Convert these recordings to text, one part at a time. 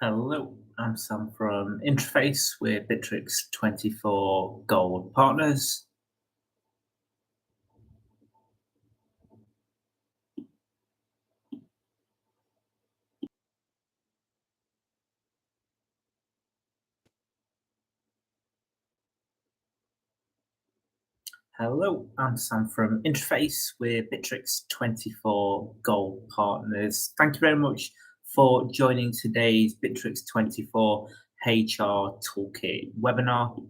Hello, I'm Sam from Interface. We're BITRIX24 Gold Partners. Hello, I'm Sam from Interface. We're BITRIX24 Gold Partners. Thank you very much for joining today's BITRIX24 HR Toolkit webinar.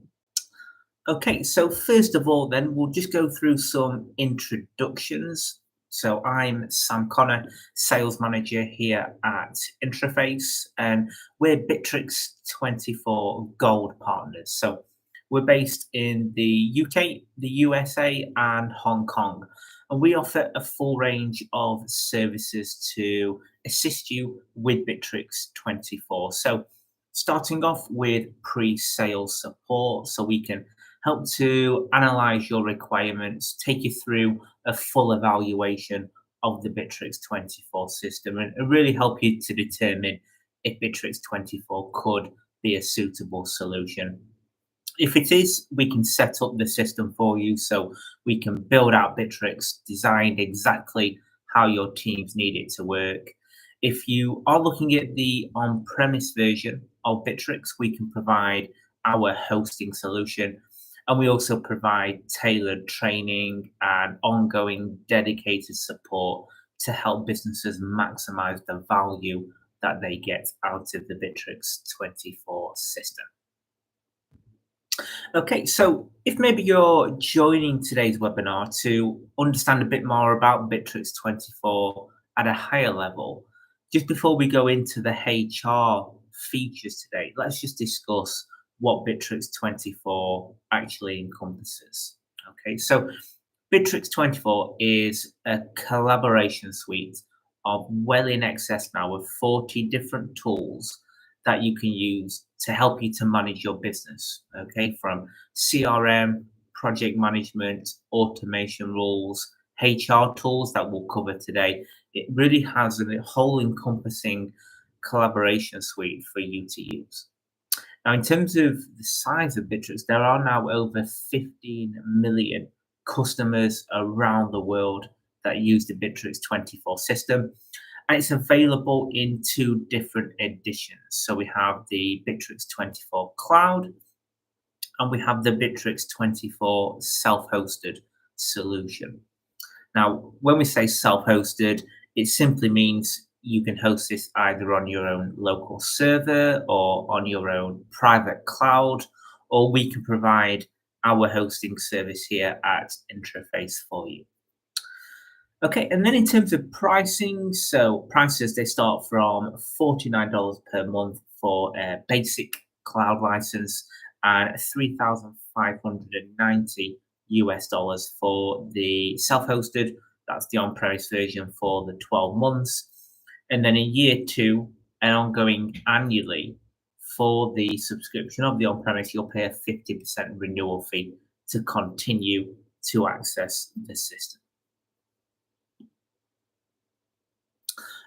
Okay, so first of all, then we'll just go through some introductions. So I'm Sam Connor, sales manager here at Interface, and we're BITRIX24 Gold Partners. So we're based in the UK, the USA, and Hong Kong, and we offer a full range of services to assist you with BITRIX24. So starting off with pre-sales support, so we can help to analyze your requirements, take you through a full evaluation of the BITRIX24 system, and really help you to determine if BITRIX24 could be a suitable solution. If it is, we can set up the system for you so we can build out BITRIX designed exactly how your teams need it to work. If you are looking at the on-premise version of BITRIX, we can provide our hosting solution, and we also provide tailored training and ongoing dedicated support to help businesses maximize the value that they get out of the BITRIX24 system. Okay, so if maybe you're joining today's webinar to understand a bit more about BITRIX24 at a higher level, just before we go into the HR features today, let's just discuss what BITRIX24 actually encompasses. Okay, so BITRIX24 is a collaboration suite of well in excess now of 40 different tools that you can use to help you to manage your business. Okay, from CRM, project management, automation rules, HR tools that we'll cover today. It really has a whole encompassing collaboration suite for you to use. Now, in terms of the size of BITRIX, there are now over 15 million customers around the world that use the BITRIX24 system. And it's available in two different editions. So we have the BITRIX24 Cloud and we have the BITRIX24 self-hosted solution. Now, when we say self-hosted, it simply means you can host this either on your own local server or on your own private cloud, or we can provide our hosting service here at Interface for you. Okay, and then in terms of pricing, so prices, they start from $49 per month for a basic cloud license and $3,590 US for the self-hosted. That's the on-premise version for the 12 months. And then in year two and ongoing annually for the subscription of the on-premise, you'll pay a 50% renewal fee to continue to access the system.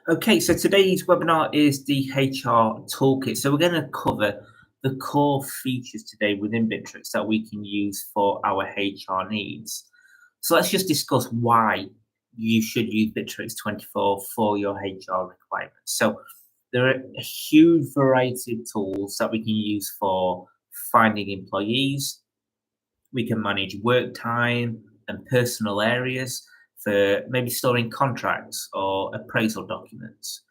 Okay, so today's webinar is the HR Toolkit. So we're going to cover the core features today within BITRIX that we can use for our HR needs. So let's just discuss why you should use BITRIX24 for your HR requirements. So there are a huge variety of tools that we can use for finding employees. We can manage work time and personal areas for maybe storing contracts or appraisal documents.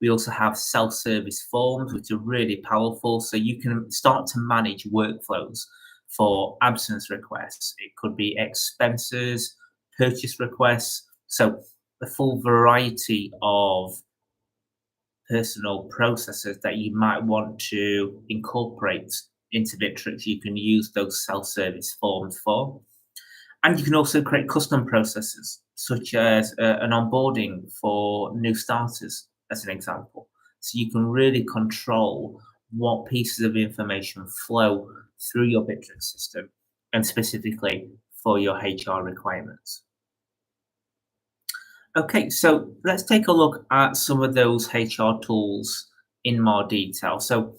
We also have self-service forms, which are really powerful. So you can start to manage workflows for absence requests. It could be expenses, purchase requests. So the full variety of personal processes that you might want to incorporate into BITRIX, you can use those self-service forms for. And you can also create custom processes, such as an onboarding for new starters, as an example. So you can really control what pieces of information flow through your BITRIX system, and specifically for your HR requirements. Okay, so let's take a look at some of those HR tools in more detail. So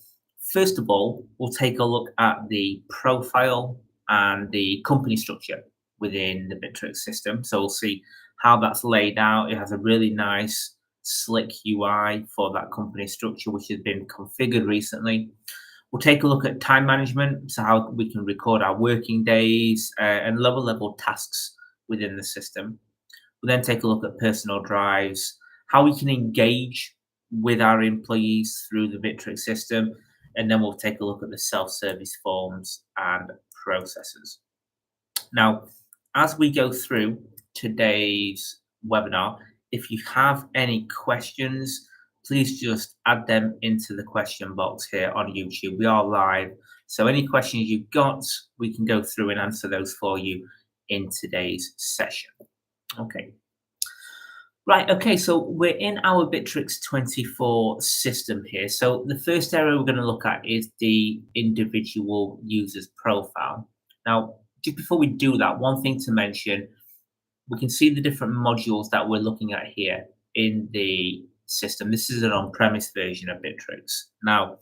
first of all, we'll take a look at the profile and the company structure within the BITRIX system. So we'll see how that's laid out. It has a really nice slick UI for that company structure, which has been configured recently. We'll take a look at time management, so how we can record our working days and lower level tasks within the system. We'll then take a look at personal drives, how we can engage with our employees through the BITRIX system, and then we'll take a look at the self-service forms and processes. Now, as we go through today's webinar, if you have any questions, please just add them into the question box here on YouTube. We are live, so any questions you've got, we can go through and answer those for you in today's session. Okay. Right, okay, so we're in our BITRIX24 system here. So the first area we're going to look at is the individual user's profile. Now, just before we do that, one thing to mention, we can see the different modules that we're looking at here in the system. This is an on-premise version of BITRIX. Now,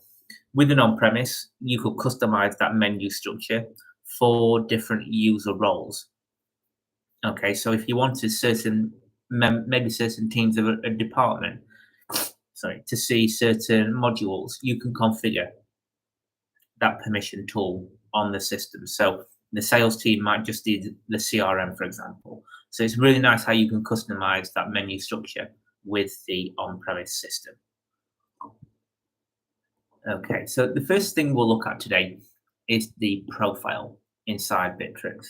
with an on-premise, you could customize that menu structure for different user roles. Okay, so if you wanted maybe certain teams of a department, to see certain modules, you can configure that permission tool on the system. So the sales team might just need the CRM, for example. So it's really nice how you can customize that menu structure with the on-premise system. Okay, so the first thing we'll look at today is the profile inside BITRIX.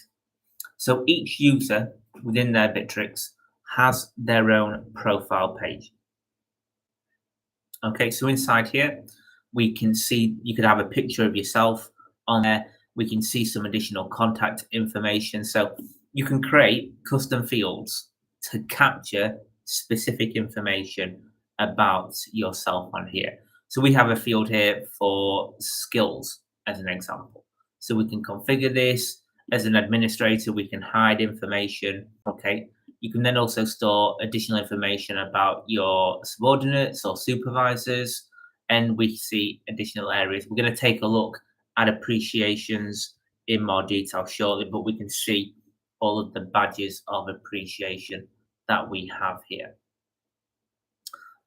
So each user within their BITRIX has their own profile page. Okay, so inside here, we can see, you could have a picture of yourself on there. We can see some additional contact information. So you can create custom fields to capture specific information about yourself on here. So we have a field here for skills as an example. So we can configure this. As an administrator, we can hide information. Okay. You can then also store additional information about your subordinates or supervisors, and we see additional areas. We're going to take a look at appreciations in more detail shortly, but we can see all of the badges of appreciation that we have here.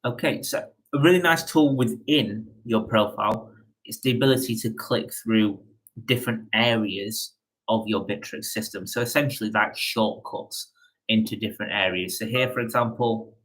Okay, so a really nice tool within your profile is the ability to click through different areas of your BITRIX system. So essentially like shortcuts into different areas. So here, for example,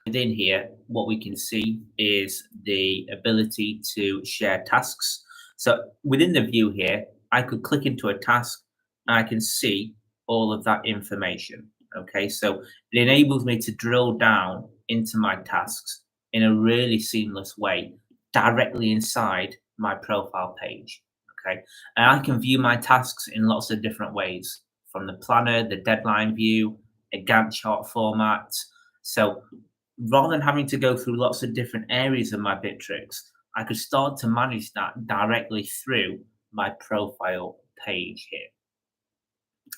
within here, what we can see is the ability to share tasks. So within the view here, I could click into a task and I can see all of that information. Okay, so it enables me to drill down into my tasks in a really seamless way directly inside my profile page. Okay, and I can view my tasks in lots of different ways, from the planner, the deadline view, a Gantt chart format. So rather than having to go through lots of different areas of my BITRIX, I could start to manage that directly through my profile page here.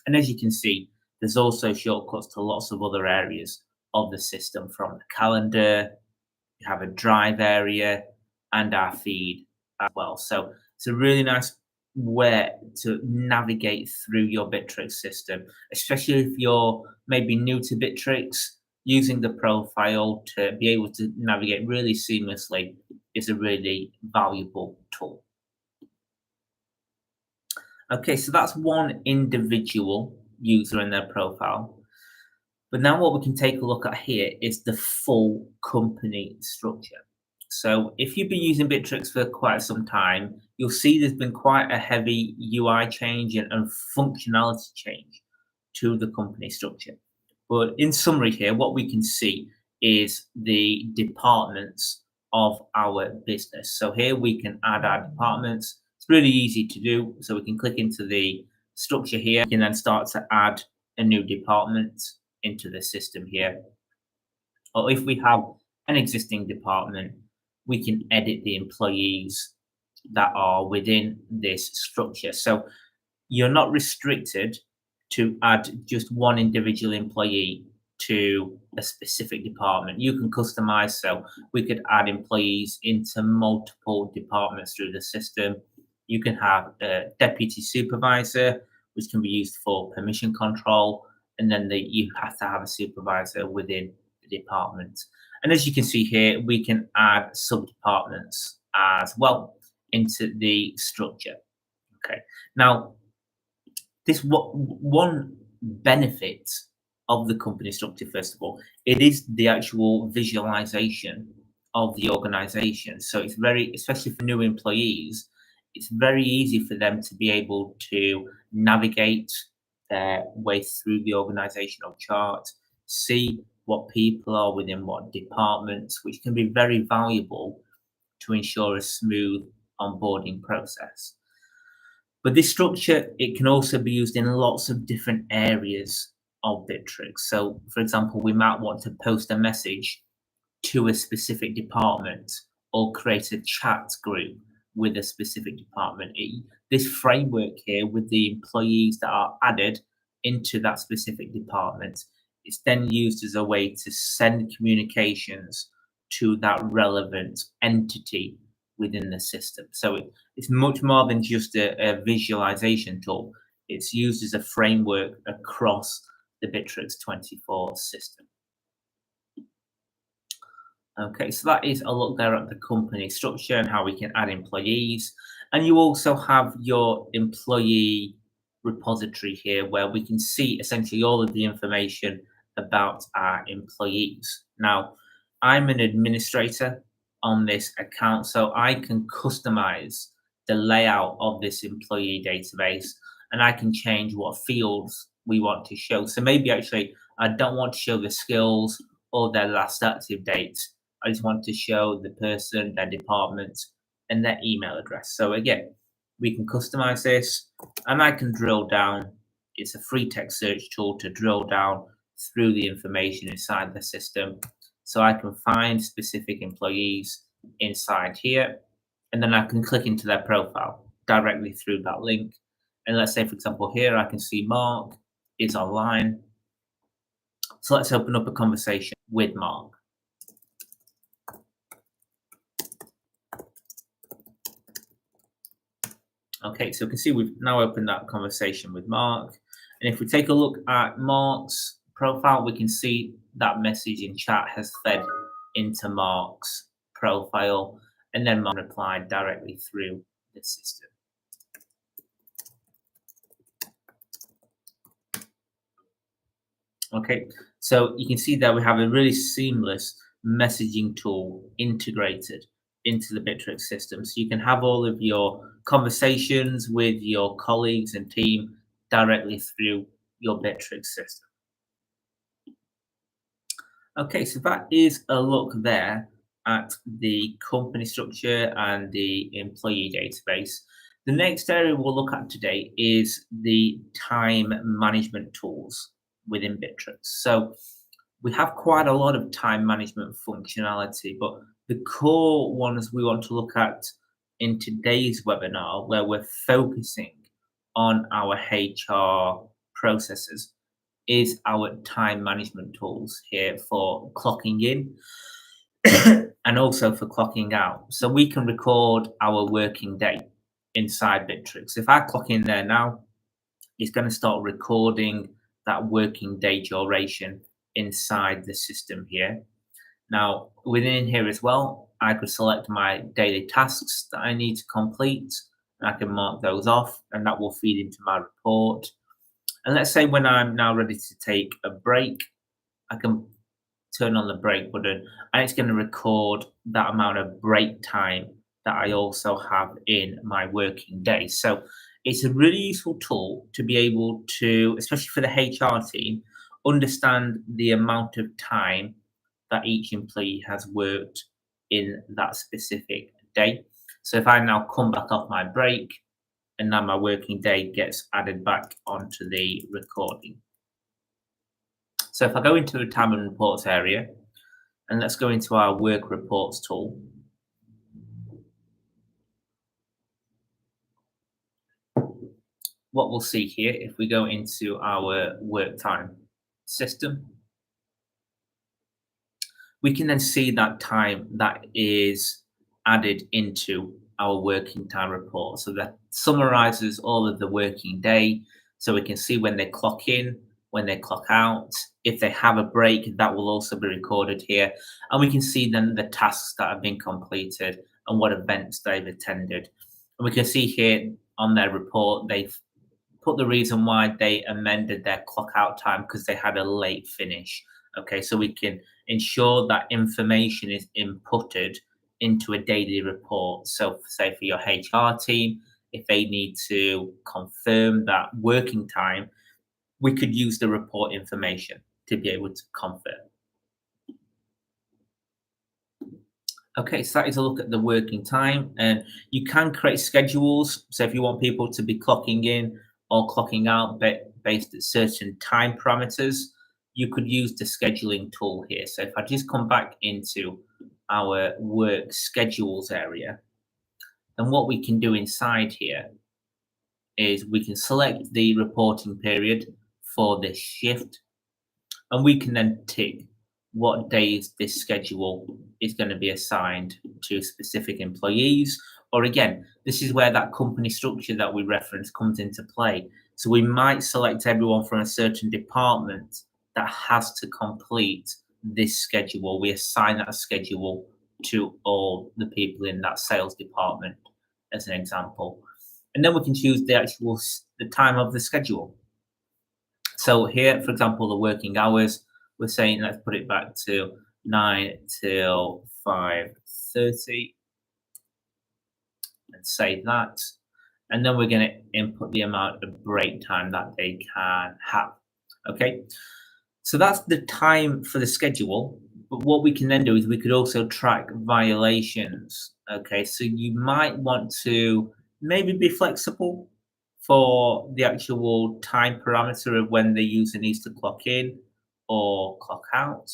And as you can see, there's also shortcuts to lots of other areas of the system, from the calendar, you have a drive area, and our feed as well. So it's a really nice way to navigate through your BITRIX system, especially if you're maybe new to BITRIX. Using the profile to be able to navigate really seamlessly is a really valuable tool. Okay, so that's one individual user in their profile. But now what we can take a look at here is the full company structure. So if you've been using BITRIX for quite some time, you'll see there's been quite a heavy UI change and functionality change to the company structure. But in summary here, what we can see is the departments of our business. So here we can add our departments. It's really easy to do. So we can click into the structure here. We can then start to add a new department into the system here. Or if we have an existing department, we can edit the employees that are within this structure. So you're not restricted to add just one individual employee to a specific department. You can customize, so we could add employees into multiple departments through the system. You can have a deputy supervisor, which can be used for permission control, and then you have to have a supervisor within the department. And as you can see here, we can add sub-departments as well into the structure. Okay, now this one benefit of the company structure, first of all, it is the actual visualization of the organization. So it's very, especially for new employees, it's very easy for them to be able to navigate their way through the organizational chart, see what people are within what departments, which can be very valuable to ensure a smooth onboarding process. But this structure, it can also be used in lots of different areas of BITRIX. So, for example, we might want to post a message to a specific department or create a chat group with a specific department. This framework here with the employees that are added into that specific department, it's then used as a way to send communications to that relevant entity within the system. So it's much more than just a visualization tool. It's used as a framework across the BITRIX24 system. Okay, so that is a look there at the company structure and how we can add employees. And you also have your employee repository here where we can see essentially all of the information about our employees. Now, I'm an administrator on this account, so I can customize the layout of this employee database and I can change what fields we want to show. So maybe actually I don't want to show the skills or their last active date. I just want to show the person, their department, and their email address. So again, we can customize this and I can drill down. It's a free text search tool to drill down through the information inside the system. So I can find specific employees inside here, and then I can click into their profile directly through that link. And let's say, for example, here I can see Mark is online. So let's open up a conversation with Mark. Okay, so we can see we've now opened that conversation with Mark. And if we take a look at Mark's profile, we can see that message in chat has fed into Mark's profile, and then Mark replied directly through the system. Okay, so you can see that we have a really seamless messaging tool integrated into the BITRIX system. So you can have all of your conversations with your colleagues and team directly through your BITRIX system. Okay, so that is a look there at the company structure and the employee database. The next area we'll look at today is the time management tools within BITRIX. So we have quite a lot of time management functionality, but the core ones we want to look at in today's webinar, where we're focusing on our HR processes, is our time management tools here for clocking in and also for clocking out. So we can record our working day inside BITRIX. If I clock in there now, it's going to start recording that working day duration inside the system here. Now, within here as well, I could select my daily tasks that I need to complete, and I can mark those off, and that will feed into my report. And let's say when I'm now ready to take a break, I can turn on the break button, and it's going to record that amount of break time that I also have in my working day. So it's a really useful tool to be able to, especially for the HR team, understand the amount of time that each employee has worked in that specific day. So if I now come back off my break, and now my working day gets added back onto the recording. So if I go into the time and reports area, and let's go into our work reports tool. What we'll see here, if we go into our work time system, We can then see that time that is added into our working time report. So that summarizes all of the working day. So we can see when they clock in, when they clock out. If they have a break, that will also be recorded here. And we can see then the tasks that have been completed and what events they've attended. And we can see here on their report, they've put the reason why they amended their clock out time because they had a late finish. Okay, so we can ensure that information is inputted into a daily report. So, say for your HR team, if they need to confirm that working time, we could use the report information to be able to confirm. Okay, so that is a look at the working time, and you can create schedules. So if you want people to be clocking in or clocking out based at certain time parameters, you could use the scheduling tool here. So if I just come back into our work schedules area, then what we can do inside here is we can select the reporting period for this shift, and we can then tick what days this schedule is going to be assigned to specific employees. Or again, this is where that company structure that we referenced comes into play. So we might select everyone from a certain department that has to complete this schedule. We assign that schedule to all the people in that sales department, as an example. And then we can choose the time of the schedule. So here, for example, the working hours, we're saying let's put it back to 9 till 5:30 and save that. And then we're going to input the amount of break time that they can have. Okay, so that's the time for the schedule. But what we can then do is we could also track violations. Okay, so you might want to maybe be flexible for the actual time parameter of when the user needs to clock in or clock out.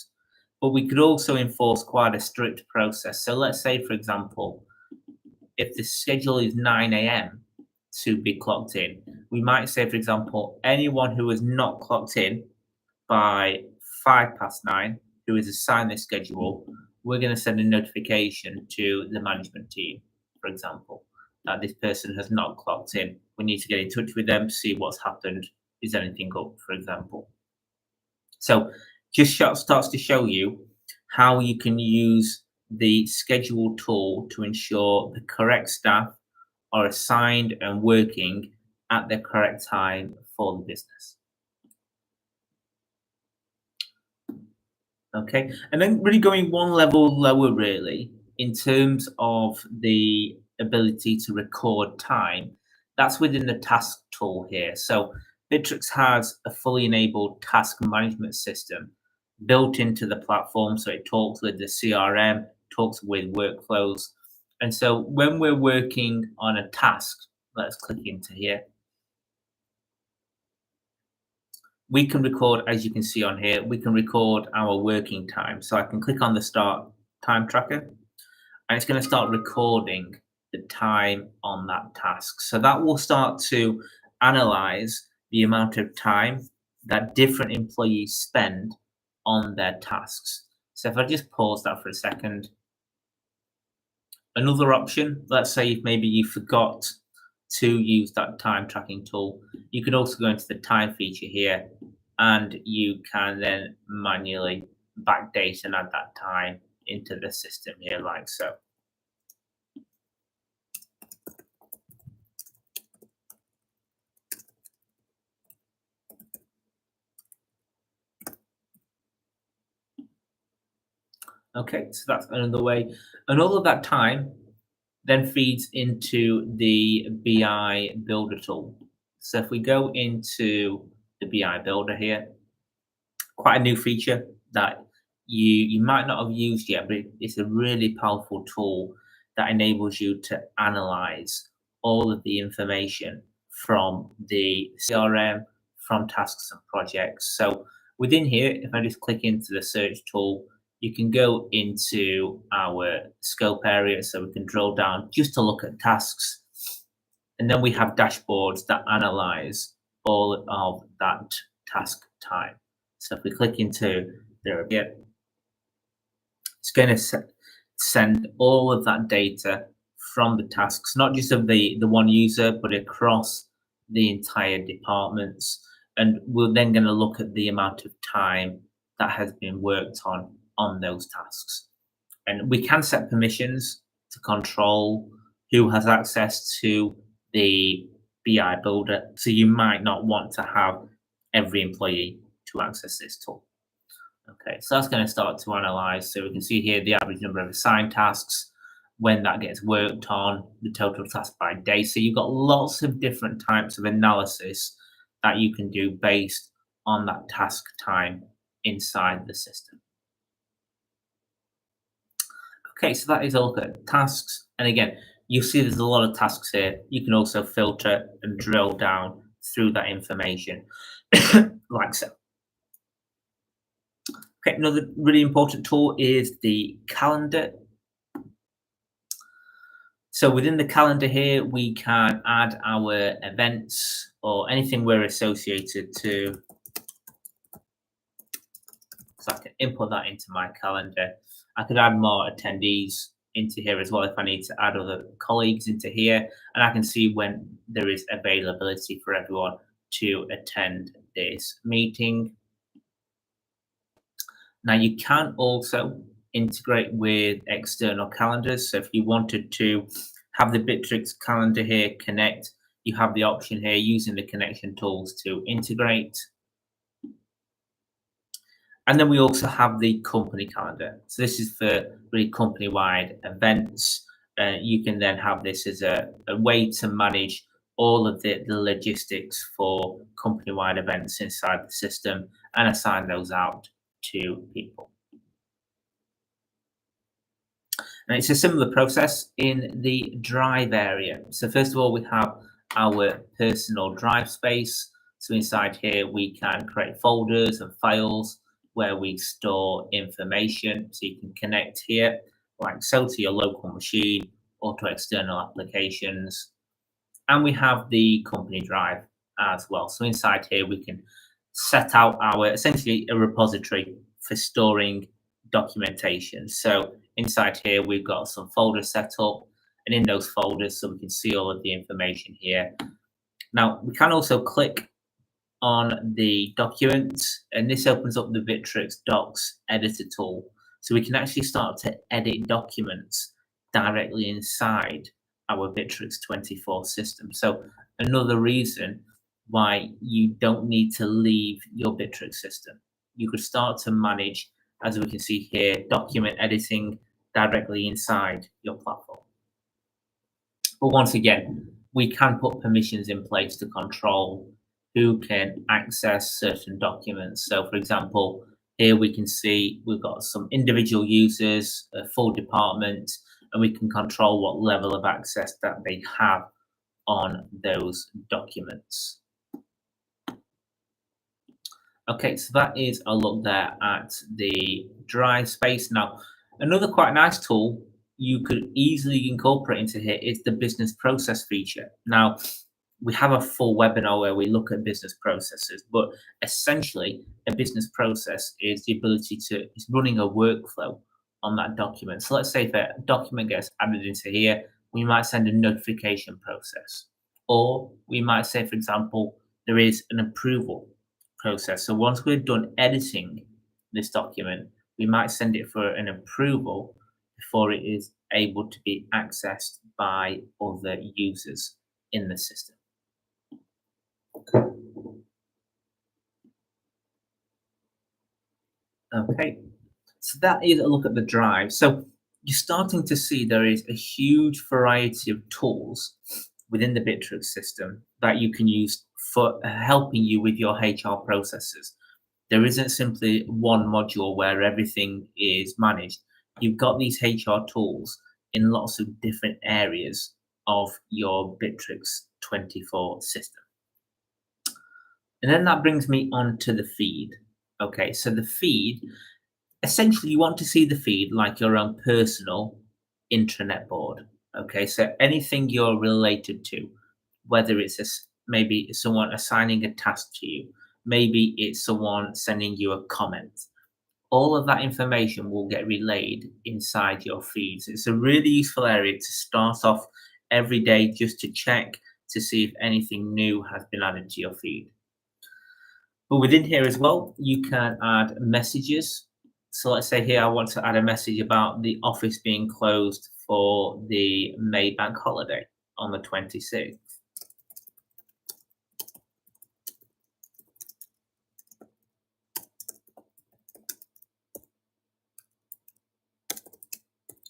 But we could also enforce quite a strict process. So let's say, for example, if the schedule is 9 a.m. to be clocked in, we might say, for example, anyone who has not clocked in by 9:05, who is assigned this schedule, we're going to send a notification to the management team, for example, that this person has not clocked in. We need to get in touch with them, see what's happened. Is anything up, for example? So just starts to show you how you can use the schedule tool to ensure the correct staff are assigned and working at the correct time for the business. Okay, and then really going one level lower, really, in terms of the ability to record time, that's within the task tool here. So BITRIX has a fully enabled task management system built into the platform. So it talks with the CRM, talks with workflows. And so when we're working on a task, let's click into here. We can record, as you can see on here, we can record our working time. So I can click on the start time tracker and it's going to start recording the time on that task. So that will start to analyze the amount of time that different employees spend on their tasks. So if I just pause that for a second, another option, let's say if maybe you forgot to use that time tracking tool, you can also go into the time feature here and you can then manually backdate and add that time into the system here like so. Okay, so that's another way. And all of that time then feeds into the BI Builder tool. So if we go into the BI Builder here, quite a new feature that you might not have used yet, but it's a really powerful tool that enables you to analyze all of the information from the CRM, from tasks and projects. So within here, if I just click into the search tool, you can go into our scope area so we can drill down just to look at tasks. And then we have dashboards that analyze all of that task time. So if we click into there again, It's going to send all of that data from the tasks, not just of the one user, but across the entire departments. And we're then going to look at the amount of time that has been worked on those tasks. And we can set permissions to control who has access to the BI builder. So you might not want to have every employee to access this tool. Okay, so that's going to start to analyze. So we can see here the average number of assigned tasks, when that gets worked on, the total task by day. So you've got lots of different types of analysis that you can do based on that task time inside the system. Okay, so that is a look at tasks. And again, you see there's a lot of tasks here. You can also filter and drill down through that information like so. Okay, another really important tool is the calendar. So within the calendar here, we can add our events or anything we're associated to. So I can input that into my calendar. I could add more attendees into here as well if I need to add other colleagues into here. And I can see when there is availability for everyone to attend this meeting. Now you can also integrate with external calendars. So if you wanted to have the BITRIX calendar here connect, you have the option here using the connection tools to integrate. And then we also have the company calendar. So this is for really company-wide events. You can then have this as a way to manage all of the logistics for company-wide events inside the system and assign those out to people. And it's a similar process in the drive area. So first of all, we have our personal drive space. So inside here, we can create folders and files where we store information. So you can connect here, like so, to your local machine or to external applications. And we have the company drive as well. So inside here, we can set out our essentially a repository for storing documentation. So inside here, we've got some folders set up, and in those folders, so we can see all of the information here. Now, we can also click on the documents, and this opens up the BITRIX Docs editor tool. So we can actually start to edit documents directly inside our BITRIX24 system. So another reason why you don't need to leave your BITRIX system. You could start to manage, as we can see here, document editing directly inside your platform. But once again, we can put permissions in place to control who can access certain documents. So for example, here we can see we've got some individual users, a full department, and we can control what level of access that they have on those documents. Okay, so that is a look there at the drive space. Now, another quite nice tool you could easily incorporate into here is the business process feature. Now, we have a full webinar where we look at business processes, but essentially a business process is the ability to, it's running a workflow on that document. So let's say if a document gets added into here, we might send a notification process, or we might say, for example, there is an approval process. So once we're done editing this document, we might send it for an approval before it is able to be accessed by other users in the system. Okay, so that is a look at the drive. So you're starting to see there is a huge variety of tools within the BITRIX system that you can use for helping you with your HR processes. There isn't simply one module where everything is managed. You've got these HR tools in lots of different areas of your BITRIX24 system. And then that brings me on to the feed. Okay, so the feed, essentially you want to see the feed like your own personal intranet board. Okay, so anything you're related to, whether it's maybe someone assigning a task to you, maybe it's someone sending you a comment, all of that information will get relayed inside your feeds. It's a really useful area to start off every day just to check to see if anything new has been added to your feed. But within here as well, you can add messages. So let's say here I want to add a message about the office being closed for the May bank holiday on the 26th.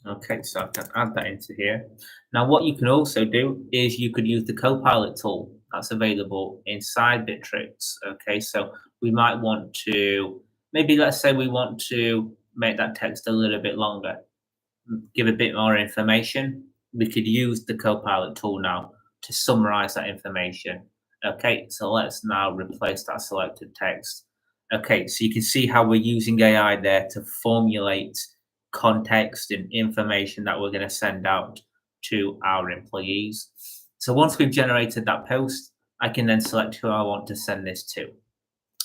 Okay, so I can add that into here. Now, what you can also do is you could use the Copilot tool that's available inside Bitrix. Okay, so we might want to, maybe let's say we want to make that text a little bit longer, give a bit more information. We could use the Copilot tool now to summarize that information. Okay, so let's now replace that selected text. Okay, so you can see how we're using AI there to formulate context and information that we're going to send out to our employees. So once we've generated that post, I can then select who I want to send this to.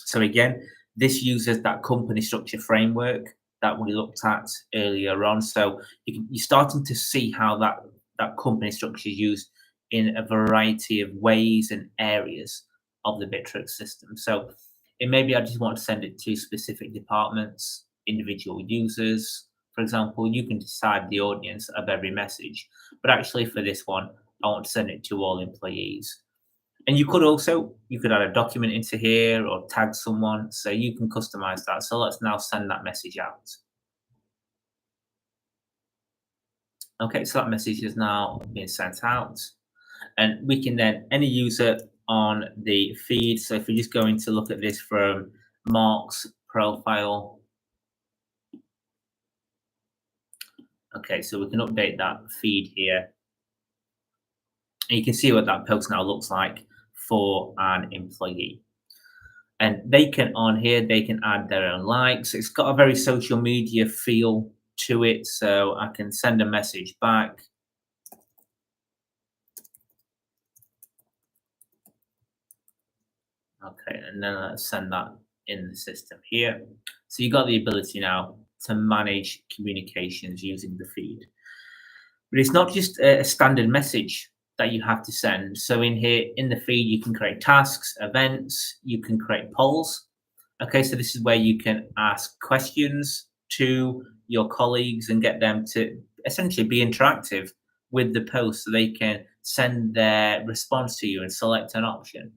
So again, this uses that company structure framework that we looked at earlier on. So you're starting to see how that company structure is used in a variety of ways and areas of the Bitrix system. So it maybe I just want to send it to specific departments, individual users. For example, you can decide the audience of every message, but actually for this one, I want to send it to all employees. And you could add a document into here or tag someone, so you can customize that. So let's now send that message out. Okay, so that message is now being sent out. And we can then, any user on the feed, so if we're just going to look at this from Mark's profile. Okay, so we can update that feed here. And you can see what that post now looks like for an employee. And they can, on here, they can add their own likes. It's got a very social media feel to it. So I can send a message back. Okay, and then let's send that in the system here. So you got the ability now to manage communications using the feed. But it's not just a standard message that you have to send. So in here, in the feed, you can create tasks, events, you can create polls. Okay, so this is where you can ask questions to your colleagues and get them to essentially be interactive with the post so they can send their response to you and select an option.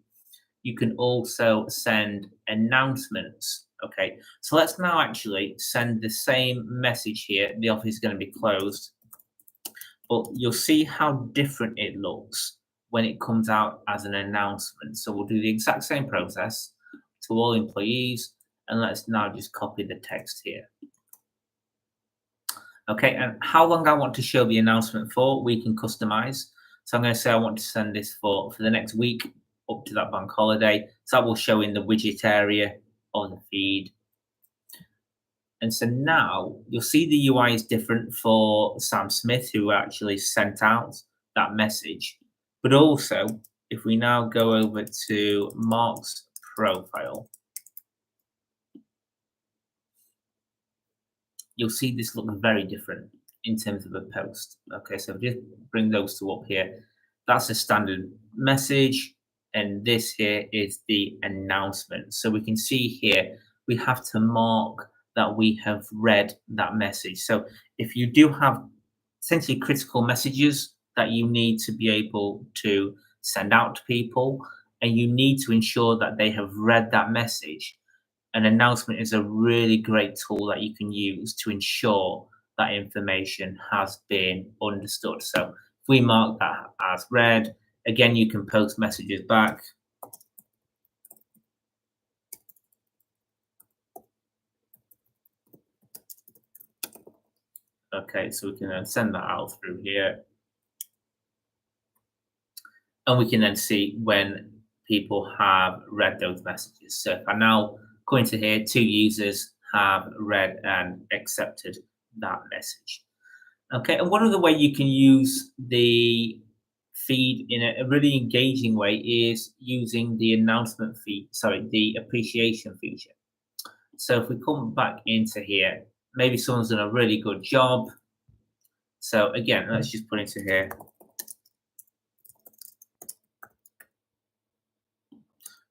You can also send announcements. Okay, so let's now actually send the same message here. The office is going to be closed, but you'll see how different it looks when it comes out as an announcement. So we'll do the exact same process to all employees, and let's now just copy the text here. Okay, and how long I want to show the announcement for, we can customize. So I'm going to say I want to send this for the next week up to that bank holiday. So that will show in the widget area on the feed. And so now you'll see the UI is different for Sam Smith, who actually sent out that message. But also, if we now go over to Mark's profile, you'll see this look very different in terms of a post. Okay, so just bring those two up here. That's a standard message. And this here is the announcement. So we can see here, we have to mark that we have read that message. So if you do have essentially critical messages that you need to be able to send out to people, and you need to ensure that they have read that message, an announcement is a really great tool that you can use to ensure that information has been understood. So if we mark that as read, again, you can post messages back. Okay, so we can then send that out through here. And we can then see when people have read those messages. So if I now go into here, 2 users have read and accepted that message. Okay, and one other way you can use the feed in a really engaging way is using the announcement feed, the appreciation feature. So if we come back into here, maybe someone's done a really good job. So again, let's just put into here.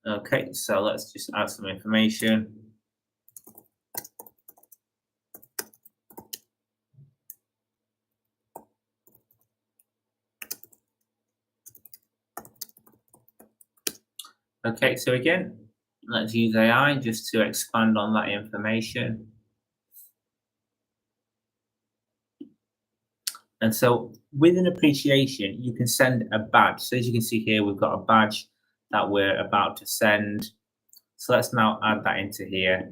Okay, so let's just add some information. Okay, so again, let's use AI just to expand on that information. And so with an appreciation, you can send a badge. So as you can see here, we've got a badge that we're about to send. So let's now add that into here.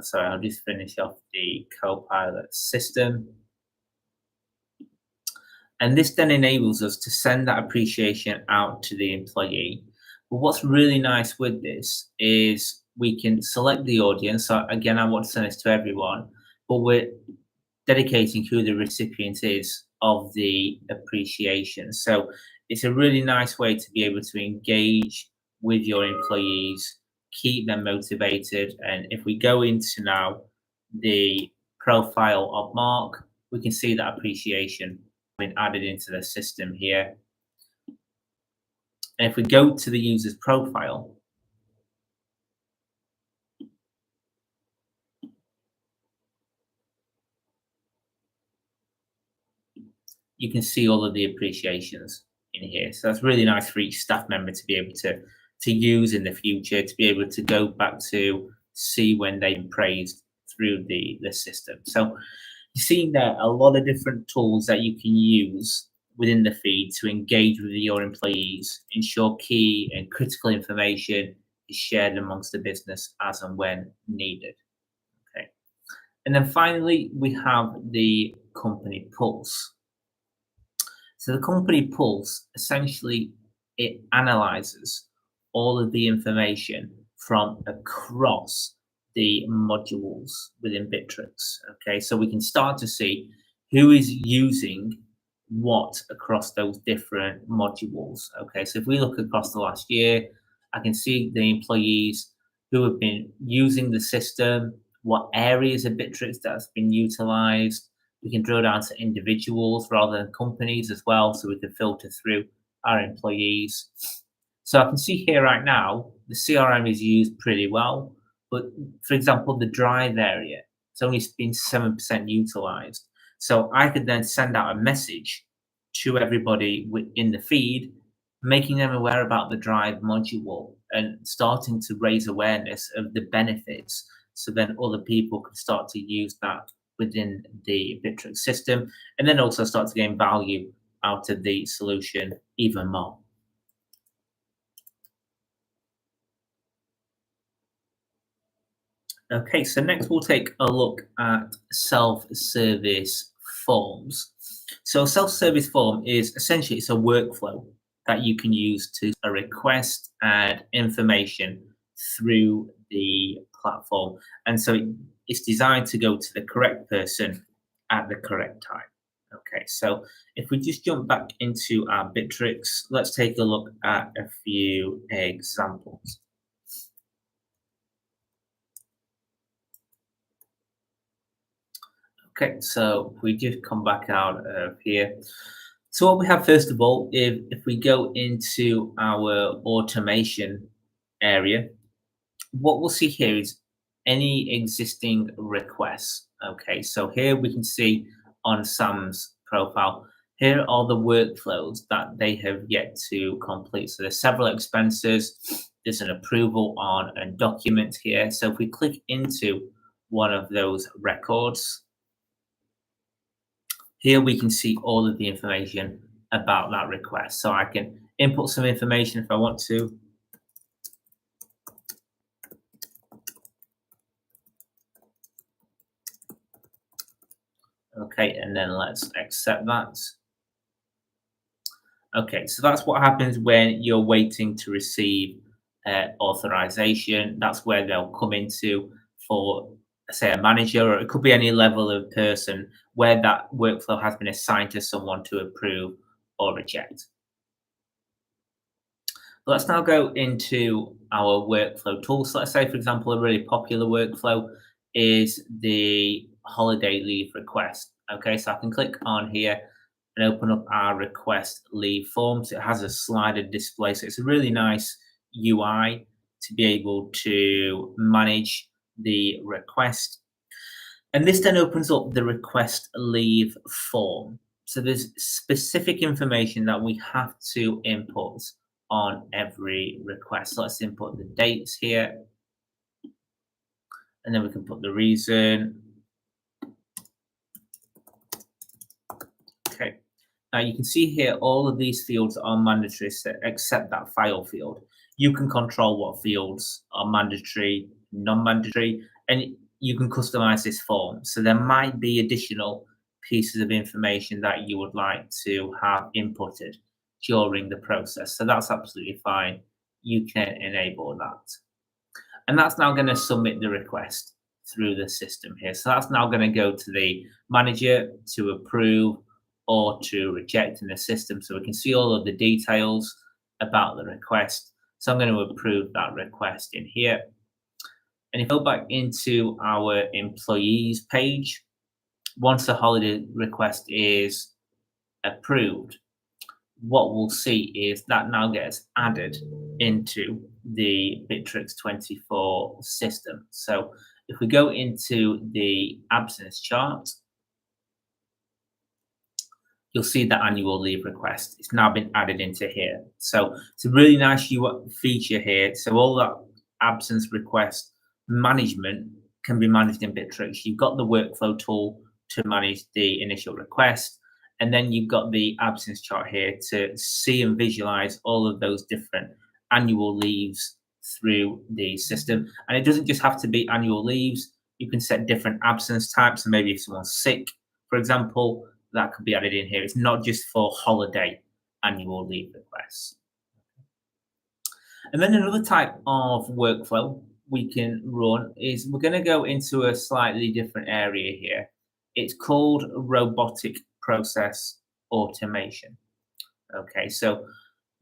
Sorry, I'll just finish off the Copilot system. And this then enables us to send that appreciation out to the employee. But what's really nice with this is we can select the audience. So again, I want to send this to everyone, but we're dedicating who the recipient is of the appreciation. So it's a really nice way to be able to engage with your employees, keep them motivated. And if we go into now the profile of Mark, we can see that appreciation been added into the system here. And if we go to the user's profile, you can see all of the appreciations in here. So that's really nice for each staff member to be able to use in the future, to be able to go back to see when they've been praised through the system. So you're seeing there a lot of different tools that you can use within the feed to engage with your employees, ensure key and critical information is shared amongst the business as and when needed. Okay. And then finally, we have the company pulse. So the company pulse, essentially, it analyzes all of the information from across the modules within BITRIX. Okay, so we can start to see who is using what across those different modules. Okay, so if we look across the last year, I can see the employees who have been using the system, what areas of BITRIX that's been utilized. We can drill down to individuals rather than companies as well, so we can filter through our employees. So I can see here right now, the CRM is used pretty well, but for example, the drive area, it's only been 7% utilized. So I could then send out a message to everybody in the feed, making them aware about the drive module and starting to raise awareness of the benefits. So then other people can start to use that within the BITRIX system, and then also start to gain value out of the solution even more. Okay, so next we'll take a look at self-service forms. So self-service form is essentially, it's a workflow that you can use to request and information through the platform. And so it's designed to go to the correct person at the correct time. Okay, so if we just jump back into our BITRIX, let's take a look at a few examples. Okay, so we just come back out of here. So what we have first of all, if we go into our automation area, what we'll see here is any existing requests. Okay, so here we can see on Sam's profile, here are the workflows that they have yet to complete. So there's several expenses, there's an approval on a document here. So if we click into one of those records, here we can see all of the information about that request. So I can input some information if I want to. Okay, and then let's accept that. Okay, so that's what happens when you're waiting to receive authorization. That's where they'll come into for, say, a manager, or it could be any level of person where that workflow has been assigned to someone to approve or reject. But let's now go into our workflow tools. So let's say, for example, a really popular workflow is the holiday leave request. Okay, so I can click on here and open up our request leave forms. It has a slider display, so it's a really nice UI to be able to manage the request. And this then opens up the request leave form. So there's specific information that we have to input on every request. So let's input the dates here, and then we can put the reason. Okay. Now you can see here all of these fields are mandatory except that file field. You can control what fields are mandatory, non-mandatory, and you can customize this form. So there might be additional pieces of information that you would like to have inputted during the process. So that's absolutely fine. You can enable that. And that's now going to submit the request through the system here. So that's now going to go to the manager to approve or to reject in the system. So we can see all of the details about the request. So I'm going to approve that request in here. And if I go back into our employees page, once the holiday request is approved, what we'll see is that now gets added into the BITRIX24 system. So if we go into the absence chart, you'll see the annual leave request. It's now been added into here. So it's a really nice feature here. So all that absence request management can be managed in BITRIX. You've got the workflow tool to manage the initial request. And then you've got the absence chart here to see and visualize all of those different annual leaves through the system. And it doesn't just have to be annual leaves. You can set different absence types. So maybe if someone's sick, for example, that could be added in here. It's not just for holiday annual leave requests. And then another type of workflow we can run is we're going to go into a slightly different area here. It's called robotic process automation. Okay, so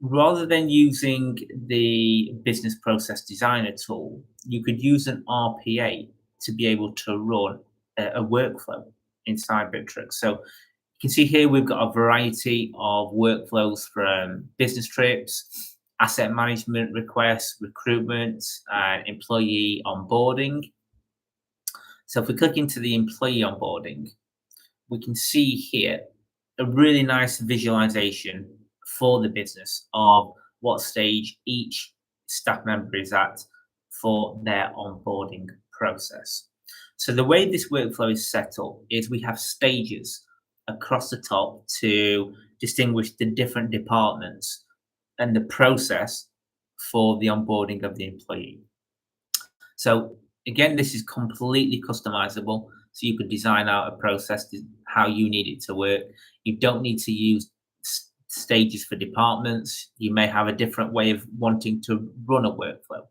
rather than using the business process designer tool, you could use an RPA to be able to run a workflow inside BITRIX. So you can see here we've got a variety of workflows from business trips, asset management requests, recruitment, employee onboarding. So if we click into the employee onboarding, we can see here a really nice visualization for the business of what stage each staff member is at for their onboarding process. So the way this workflow is set up is we have stages across the top to distinguish the different departments and the process for the onboarding of the employee. So again, this is completely customizable. So you could design out a process how you need it to work. You don't need to use stages for departments. You may have a different way of wanting to run a workflow.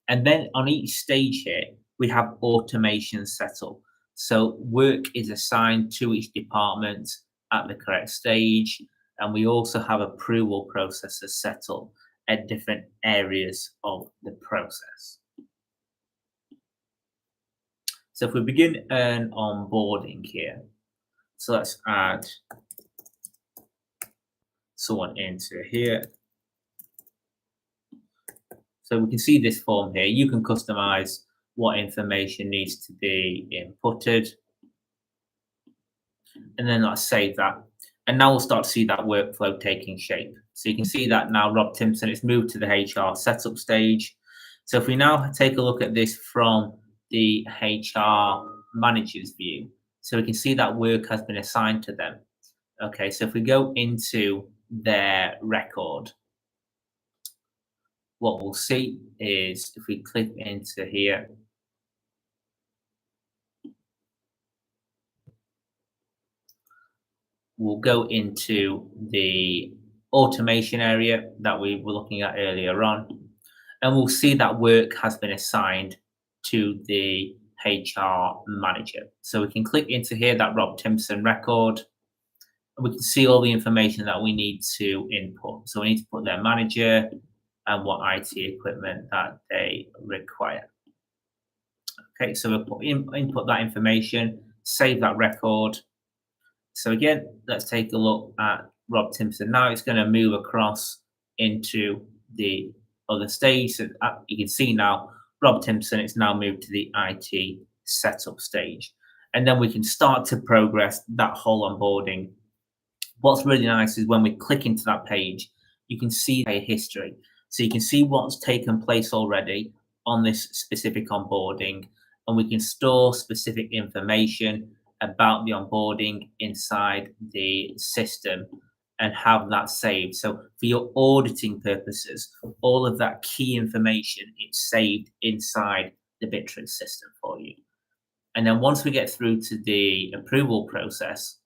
And then on each stage here, we have automation set up. So work is assigned to each department at the correct stage. And we also have approval processes set up at different areas of the process. So if we begin an onboarding here, so let's add someone into here. So we can see this form here. You can customize what information needs to be inputted. And then let's save that. And now we'll start to see that workflow taking shape. So you can see that now Rob Timpson, it's moved to the HR setup stage. So if we now take a look at this from the HR manager's view, so we can see that work has been assigned to them. Okay, so if we go into their record, what we'll see is if we click into here, we'll go into the automation area that we were looking at earlier on, and we'll see that work has been assigned to the HR manager. So we can click into here, that Rob Timpson record, and we can see all the information that we need to input. So we need to put their manager, and what IT equipment that they require. Okay, so we'll input that information, save that record. So again, let's take a look at Rob Timpson. Now it's going to move across into the other stage. So you can see now Rob Timpson, it's now moved to the IT setup stage. And then we can start to progress that whole onboarding. What's really nice is when we click into that page, you can see a history. So you can see what's taken place already on this specific onboarding, and we can store specific information about the onboarding inside the system and have that saved. So for your auditing purposes, all of that key information, it's saved inside the BITRIX system for you. And then once we get through to the approval process,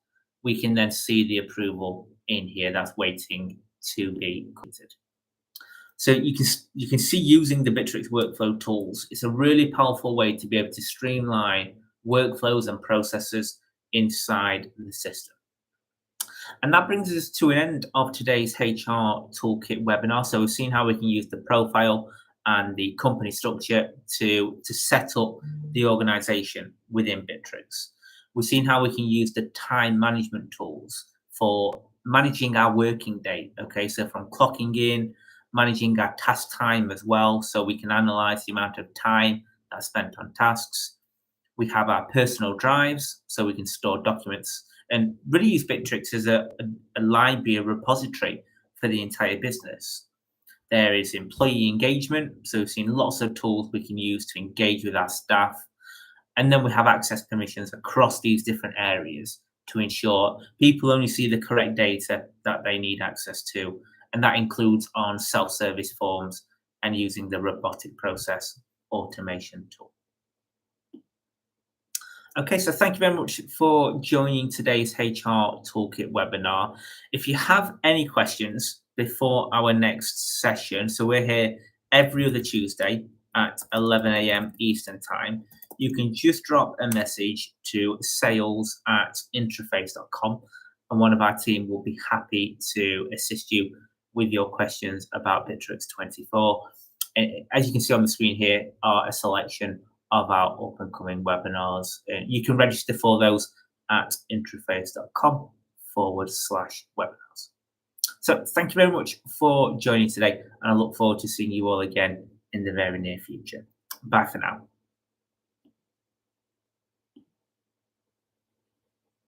we can then see the approval in here that's waiting to be completed. So you can see using the BITRIX workflow tools. It's a really powerful way to be able to streamline workflows and processes inside the system. And that brings us to an end of today's HR Toolkit webinar. So we've seen how we can use the profile and the company structure to set up the organization within BITRIX. We've seen how we can use the time management tools for managing our working day. Okay, so from clocking in, managing our task time as well, so we can analyze the amount of time that's spent on tasks. We have our personal drives, so we can store documents and really use BITRIX as a library, a repository for the entire business. There is employee engagement, so we've seen lots of tools we can use to engage with our staff. And then we have access permissions across these different areas to ensure people only see the correct data that they need access to. And that includes on self-service forms and using the robotic process automation tool. Okay, so thank you very much for joining today's HR Toolkit webinar. If you have any questions before our next session, so we're here every other Tuesday at 11 a.m. Eastern Time, you can just drop a message to sales@intraface.com and one of our team will be happy to assist you with your questions about BITRIX24. As you can see on the screen here are a selection of our up and coming webinars. You can register for those at intraface.com/webinars. So thank you very much for joining today, and I look forward to seeing you all again in the very near future. Bye for now.